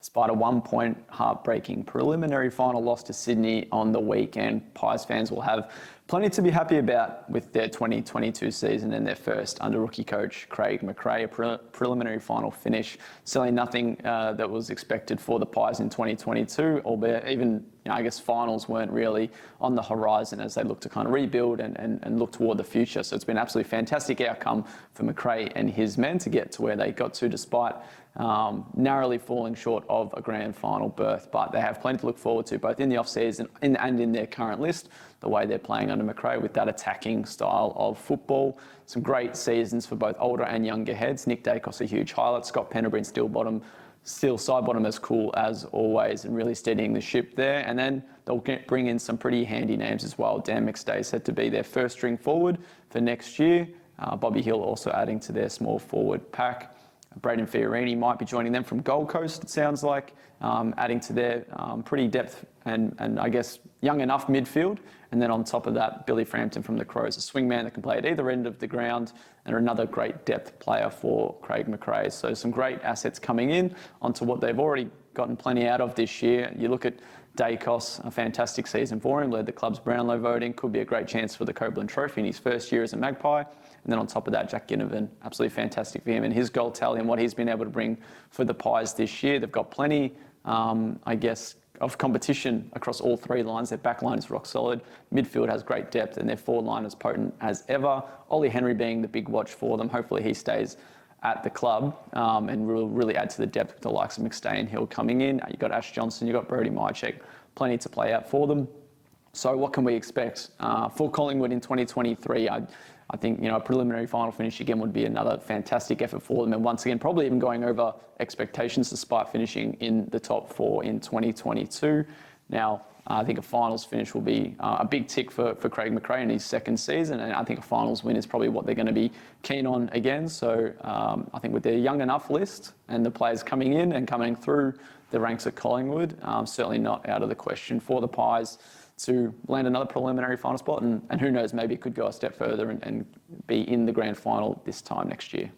Despite a 1-point heartbreaking preliminary final loss to Sydney on the weekend, Pies fans will have plenty to be happy about with their 2022 season and their first under rookie coach Craig McRae. A preliminary final finish, certainly nothing that was expected for the Pies in 2022, albeit even I guess finals weren't really on the horizon as they look to kind of rebuild and look toward the future. So it's been an absolutely fantastic outcome for McRae and his men to get to where they got to, despite narrowly falling short of a grand final berth. But they have plenty to look forward to, both in the off-season and in their current list, the way they're playing under McRae with that attacking style of football. Some great seasons for both older and younger heads. Nick Daicos, a huge highlight. Scott Penderbury, still side bottom as cool as always, and really steadying the ship there. And then they'll bring in some pretty handy names as well. Dan McStay said to be their first string forward for next year. Bobby Hill also adding to their small forward pack. Braden Fiorini might be joining them from Gold Coast, it sounds like, adding to their pretty depth and I guess young enough midfield. And then on top of that, Billy Frampton from the Crows, a swingman that can play at either end of the ground, and another great depth player for Craig McRae. So some great assets coming in onto what they've already gotten plenty out of this year. You look at Daicos, a fantastic season for him, led the club's Brownlow voting, could be a great chance for the Copeland Trophy in his first year as a Magpie. And then on top of that, Jack Ginnivan, absolutely fantastic for him and his goal tally and what he's been able to bring for the Pies this year. They've got plenty, I guess, of competition across all three lines. Their back line is rock solid. Midfield has great depth and their forward line is potent as ever. Ollie Henry being the big watch for them. Hopefully he stays at the club and will really add to the depth with the likes of McStay and Hill coming in. You've got Ash Johnson, you've got Brody Mychek, plenty to play out for them. So what can we expect for Collingwood in 2023? I think, a preliminary final finish again would be another fantastic effort for them. And once again, probably even going over expectations despite finishing in the top four in 2022. Now, I think a finals finish will be a big tick for Craig McRae in his second season. And I think a finals win is probably what they're going to be keen on again. So I think with their young enough list and the players coming in and coming through the ranks at Collingwood, certainly not out of the question for the Pies to land another preliminary final spot, and who knows, maybe it could go a step further and be in the grand final this time next year.